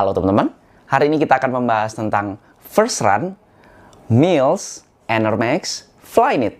Halo teman-teman, hari ini kita akan membahas tentang First Run, Mills, Air Max, Flyknit.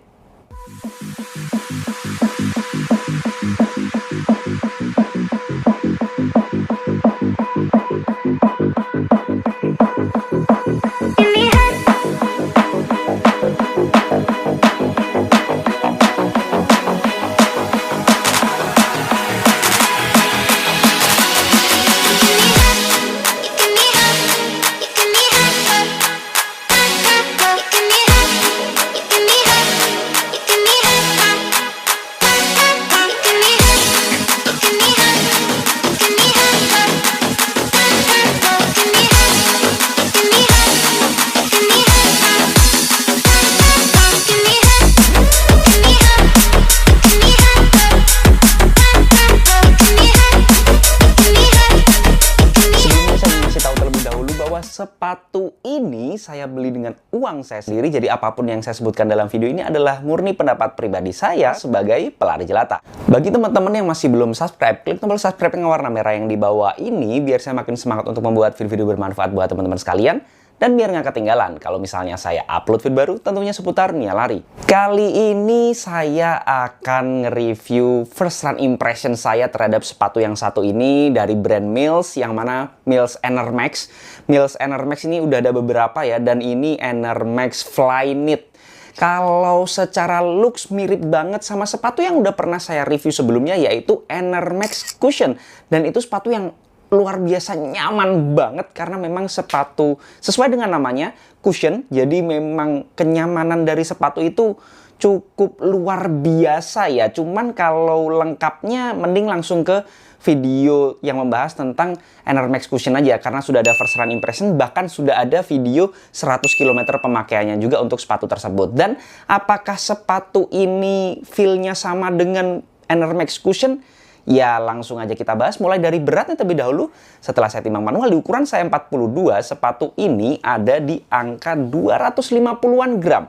Sepatu ini saya beli dengan uang saya sendiri, jadi apapun yang saya sebutkan dalam video ini adalah murni pendapat pribadi saya sebagai pelari jelata. Bagi teman-teman yang masih belum subscribe, klik tombol subscribe yang warna merah yang di bawah ini biar saya makin semangat untuk membuat video-video bermanfaat buat teman-teman sekalian. Dan biar nggak ketinggalan kalau misalnya saya upload video baru tentunya seputar dunia lari. Kali ini saya akan nge-review first run impression saya terhadap sepatu yang satu ini dari brand Mills, yang mana Mills Air Max. Mills Air Max ini udah ada beberapa ya, dan ini Air Max Flyknit. Kalau secara looks mirip banget sama sepatu yang udah pernah saya review sebelumnya, yaitu Air Max Cushion. Dan itu sepatu yang luar biasa nyaman banget karena memang sepatu sesuai dengan namanya cushion, jadi memang kenyamanan dari sepatu itu cukup luar biasa ya. Cuman kalau lengkapnya mending langsung ke video yang membahas tentang Air Max Cushion aja, karena sudah ada first run impression, bahkan sudah ada video 100 km pemakaiannya juga untuk sepatu tersebut. Dan apakah sepatu ini feel-nya sama dengan Air Max Cushion? Ya langsung aja kita bahas, mulai dari beratnya terlebih dahulu. Setelah saya timbang manual di ukuran saya 42, sepatu ini ada di angka 250-an gram.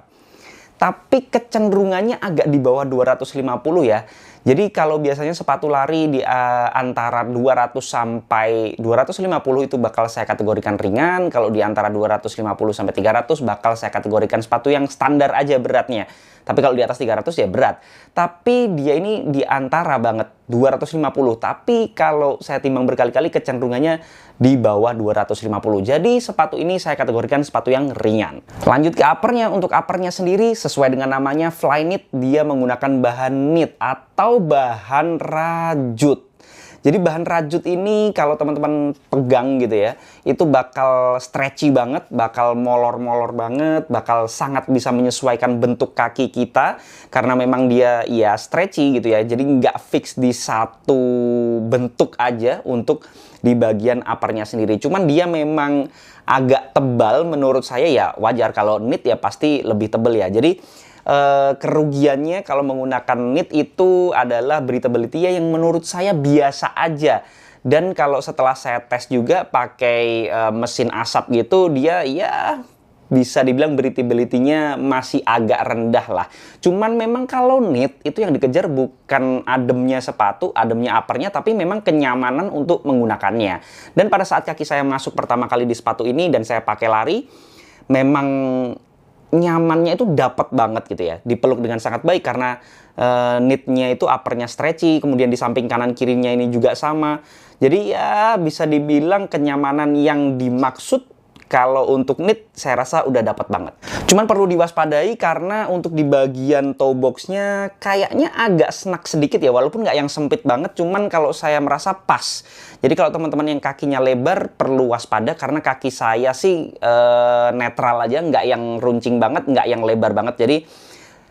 Tapi kecenderungannya agak di bawah 250 ya. Jadi kalau biasanya sepatu lari di antara 200 sampai 250 itu bakal saya kategorikan ringan. Kalau di antara 250 sampai 300 bakal saya kategorikan sepatu yang standar aja beratnya. Tapi kalau di atas 300 ya berat. Tapi dia ini di antara banget 250. Tapi kalau saya timbang berkali-kali kecenderungannya di bawah 250. Jadi sepatu ini saya kategorikan sepatu yang ringan. Lanjut ke uppernya. Untuk uppernya sendiri sesuai dengan namanya Flyknit, dia menggunakan bahan knit atau bahan rajut. Jadi bahan rajut ini kalau teman-teman pegang gitu ya, itu bakal stretchy banget, bakal molor-molor banget, bakal sangat bisa menyesuaikan bentuk kaki kita. Karena memang dia ya stretchy gitu ya, jadi nggak fix di satu bentuk aja untuk di bagian uppernya sendiri. Cuman dia memang agak tebal menurut saya ya, wajar kalau knit ya pasti lebih tebal ya. Jadi kerugiannya kalau menggunakan knit itu adalah breathability-nya yang menurut saya biasa aja. Dan kalau setelah saya tes juga pakai mesin asap gitu, dia ya bisa dibilang breathability-nya masih agak rendah lah. Cuman memang kalau knit itu yang dikejar bukan ademnya sepatu, ademnya uppernya, tapi memang kenyamanan untuk menggunakannya. Dan pada saat kaki saya masuk pertama kali di sepatu ini dan saya pakai lari, memang nyamannya itu dapat banget gitu ya, dipeluk dengan sangat baik karena knitnya itu uppernya stretchy, kemudian di samping kanan kirinya ini juga sama. Jadi ya bisa dibilang kenyamanan yang dimaksud kalau untuk knit saya rasa udah dapat banget. Cuman perlu diwaspadai karena untuk di bagian toe boxnya kayaknya agak senak sedikit ya, walaupun nggak yang sempit banget, cuman kalau saya merasa pas. Jadi kalau teman-teman yang kakinya lebar perlu waspada karena kaki saya sih netral aja, nggak yang runcing banget, nggak yang lebar banget. Jadi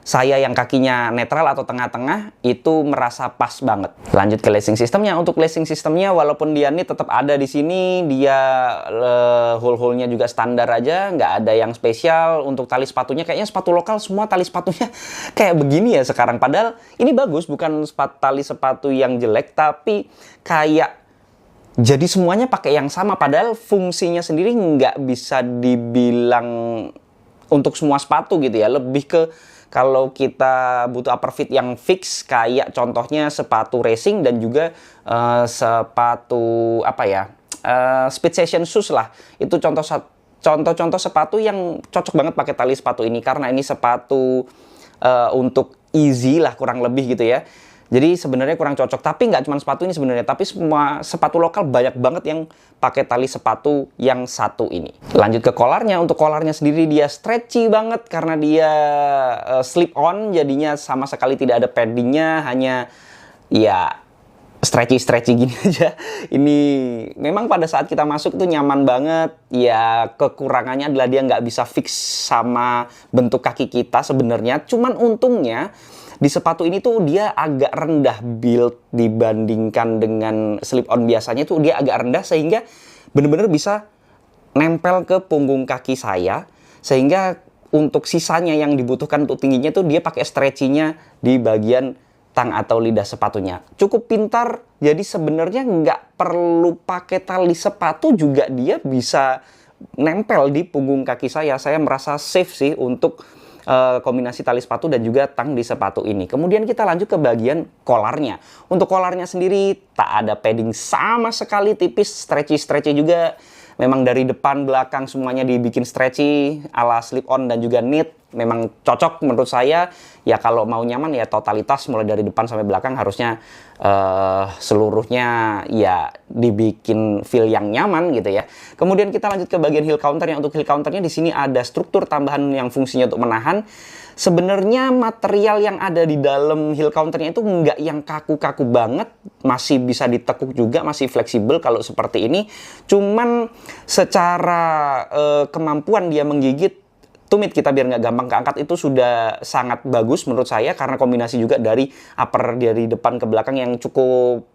saya yang kakinya netral atau tengah-tengah itu merasa pas banget. Lanjut ke lacing sistemnya. Untuk lacing sistemnya walaupun dia knit tetap ada di sini, dia hole-hole-nya juga standar aja, nggak ada yang spesial. Untuk tali sepatunya kayaknya sepatu lokal semua tali sepatunya kayak begini ya sekarang. Padahal ini bagus, bukan tali sepatu yang jelek, tapi kayak jadi semuanya pakai yang sama. Padahal fungsinya sendiri nggak bisa dibilang untuk semua sepatu gitu ya. Lebih ke kalau kita butuh upper fit yang fix, kayak contohnya sepatu racing dan juga sepatu apa ya, speed session shoes lah. Itu contoh-contoh sepatu yang cocok banget pakai tali sepatu ini, karena ini sepatu untuk easy lah kurang lebih gitu ya. Jadi sebenarnya kurang cocok, tapi nggak cuma sepatu ini sebenarnya, tapi semua sepatu lokal banyak banget yang pakai tali sepatu yang satu ini. Lanjut ke kolarnya. Untuk kolarnya sendiri dia stretchy banget karena dia slip on, jadinya sama sekali tidak ada paddingnya, hanya ya stretchy gini aja. Ini memang pada saat kita masuk tuh nyaman banget. Ya kekurangannya adalah dia nggak bisa fix sama bentuk kaki kita sebenarnya. Cuman untungnya di sepatu ini tuh dia agak rendah build dibandingkan dengan slip-on biasanya, tuh dia agak rendah sehingga bener-bener bisa nempel ke punggung kaki saya, sehingga untuk sisanya yang dibutuhkan untuk tingginya tuh dia pakai stretchy-nya di bagian tang atau lidah sepatunya. Cukup pintar, jadi sebenarnya nggak perlu pakai tali sepatu juga dia bisa nempel di punggung kaki saya. Saya merasa safe sih untuk kombinasi tali sepatu dan juga tang di sepatu ini. Kemudian kita lanjut ke bagian kolarnya. Untuk kolarnya sendiri tak ada padding sama sekali, tipis, stretchy juga. Memang dari depan belakang semuanya dibikin stretchy ala slip on dan juga knit. Memang cocok menurut saya. Ya kalau mau nyaman ya totalitas mulai dari depan sampai belakang harusnya seluruhnya ya dibikin feel yang nyaman gitu ya. Kemudian kita lanjut ke bagian heel counternya. Untuk heel counternya di sini ada struktur tambahan yang fungsinya untuk menahan. Sebenarnya material yang ada di dalam heel counternya itu nggak yang kaku-kaku banget, masih bisa ditekuk juga, masih fleksibel kalau seperti ini. Cuman secara kemampuan dia menggigit tumit kita biar nggak gampang keangkat itu sudah sangat bagus menurut saya, karena kombinasi juga dari upper dari depan ke belakang yang cukup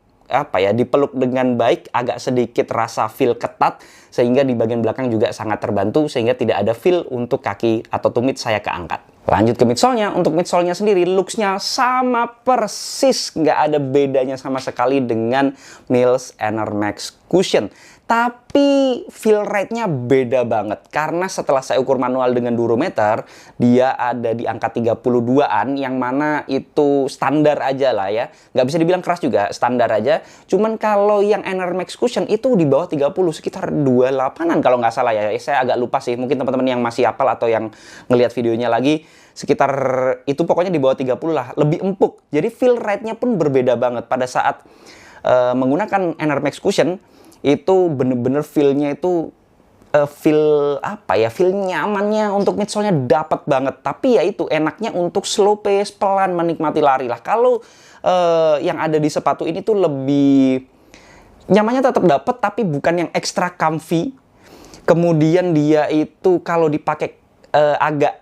dipeluk dengan baik, agak sedikit rasa feel ketat sehingga di bagian belakang juga sangat terbantu sehingga tidak ada feel untuk kaki atau tumit saya keangkat. Lanjut ke midsole-nya. Untuk midsole-nya sendiri looks-nya sama persis, nggak ada bedanya sama sekali dengan Mills Enermax Max Cushion. Tapi feel rate-nya beda banget, karena setelah saya ukur manual dengan durometer, dia ada di angka 32-an, yang mana itu standar aja lah ya. Nggak bisa dibilang keras juga, standar aja. Cuman kalau yang Enermax Cushion itu di bawah 30, sekitar 28-an kalau nggak salah ya. Saya agak lupa sih, mungkin teman-teman yang masih hafal atau yang ngelihat videonya lagi, sekitar itu pokoknya di bawah 30 lah, lebih empuk. Jadi feel rate-nya pun berbeda banget. Pada saat menggunakan Enermax Cushion, itu bener-bener feel-nya itu feel nyamannya untuk midsole-nya dapat banget. Tapi ya itu enaknya untuk slow pace, pelan menikmati lari lah. Kalau yang ada di sepatu ini tuh lebih nyamannya tetap dapat, tapi bukan yang extra comfy. Kemudian dia itu kalau dipakai agak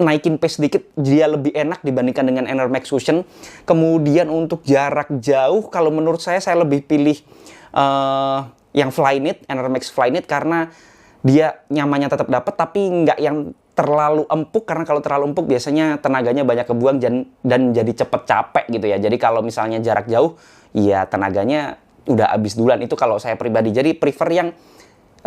naikin pace sedikit, dia lebih enak dibandingkan dengan Enermax Cushion. Kemudian untuk jarak jauh, kalau menurut saya lebih pilih yang Flyknit, Enermax Flyknit, karena dia nyamannya tetap dapat tapi nggak yang terlalu empuk, karena kalau terlalu empuk biasanya tenaganya banyak kebuang dan jadi cepet capek gitu ya. Jadi kalau misalnya jarak jauh ya tenaganya udah habis duluan. Itu kalau saya pribadi. Jadi prefer yang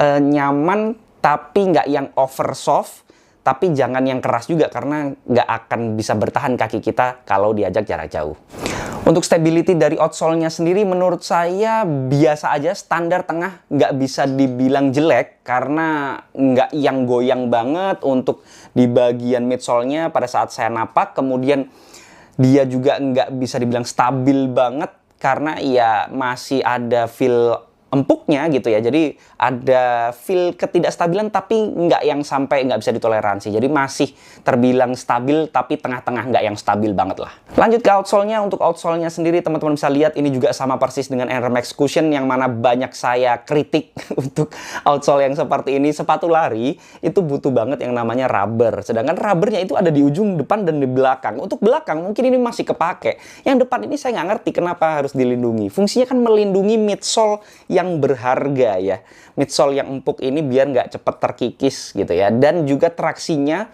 nyaman tapi nggak yang over soft, tapi jangan yang keras juga karena nggak akan bisa bertahan kaki kita kalau diajak jarak jauh. Untuk stability dari outsole-nya sendiri menurut saya biasa aja, standar tengah, nggak bisa dibilang jelek karena nggak yang goyang banget. Untuk di bagian midsole-nya pada saat saya napak, kemudian dia juga nggak bisa dibilang stabil banget karena ya masih ada feel empuknya gitu ya. Jadi ada feel ketidakstabilan tapi nggak yang sampai nggak bisa ditoleransi. Jadi masih terbilang stabil tapi tengah-tengah, nggak yang stabil banget lah. Lanjut ke outsole-nya. Untuk outsole-nya sendiri teman-teman bisa lihat ini juga sama persis dengan Enermax Cushion, yang mana banyak saya kritik untuk outsole yang seperti ini. Sepatu lari itu butuh banget yang namanya rubber. Sedangkan rubbernya itu ada di ujung depan dan di belakang. Untuk belakang mungkin ini masih kepake. Yang depan ini saya nggak ngerti kenapa harus dilindungi. Fungsinya kan melindungi midsole yang berharga ya. Midsole yang empuk ini biar nggak cepet terkikis gitu ya. Dan juga traksinya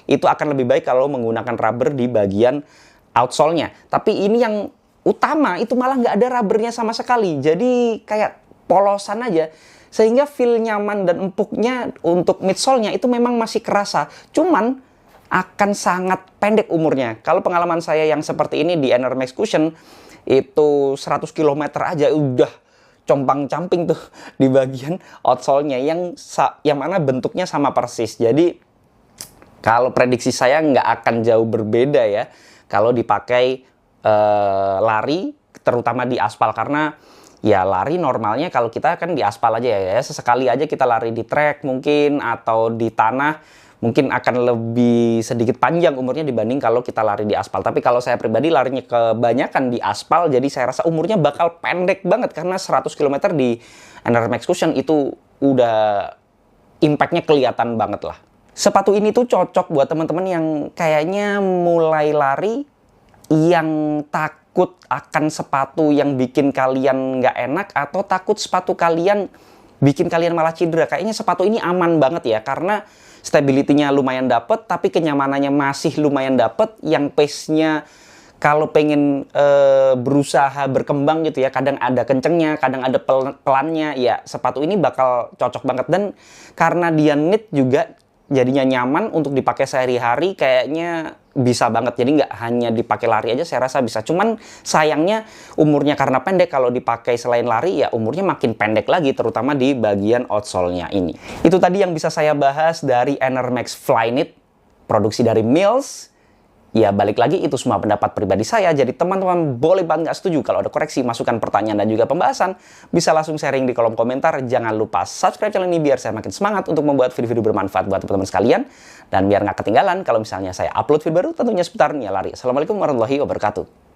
itu akan lebih baik kalau menggunakan rubber di bagian outsole-nya. Tapi ini yang utama itu malah nggak ada rubbernya sama sekali. Jadi kayak polosan aja. Sehingga feel nyaman dan empuknya untuk midsole-nya itu memang masih kerasa. Cuman akan sangat pendek umurnya. Kalau pengalaman saya yang seperti ini di Enermax Cushion itu 100 km aja udah compang-camping tuh di bagian outsole-nya yang mana bentuknya sama persis. Jadi kalau prediksi saya nggak akan jauh berbeda ya kalau dipakai lari, terutama di aspal, karena ya lari normalnya kalau kita kan di aspal aja ya, sesekali aja kita lari di track mungkin atau di tanah mungkin akan lebih sedikit panjang umurnya dibanding kalau kita lari di aspal. Tapi kalau saya pribadi larinya kebanyakan di aspal, jadi saya rasa umurnya bakal pendek banget karena 100 km di NRMAX Cushion itu udah impact-nya kelihatan banget lah. Sepatu ini tuh cocok buat teman-teman yang kayaknya mulai lari, yang takut akan sepatu yang bikin kalian nggak enak, atau takut sepatu kalian bikin kalian malah cedera. Kayaknya sepatu ini aman banget ya, karena stability-nya lumayan dapet, tapi kenyamanannya masih lumayan dapet. Yang pace-nya kalau pengen berusaha berkembang gitu ya, kadang ada kencengnya, kadang ada pelannya, ya sepatu ini bakal cocok banget. Dan karena dia knit juga, jadinya nyaman untuk dipakai sehari-hari, kayaknya bisa banget. Jadi nggak hanya dipakai lari aja, saya rasa bisa. Cuman sayangnya umurnya karena pendek, kalau dipakai selain lari ya umurnya makin pendek lagi, terutama di bagian outsole-nya ini. Itu tadi yang bisa saya bahas dari NRMAX Flyknit, produksi dari Mills. Ya balik lagi, itu semua pendapat pribadi saya. Jadi teman-teman boleh banget nggak setuju. Kalau ada koreksi, masukan, pertanyaan, dan juga pembahasan, bisa langsung sharing di kolom komentar. Jangan lupa subscribe channel ini biar saya makin semangat untuk membuat video-video bermanfaat buat teman-teman sekalian. Dan biar nggak ketinggalan kalau misalnya saya upload video baru tentunya seputar Nia Lari. Assalamualaikum warahmatullahi wabarakatuh.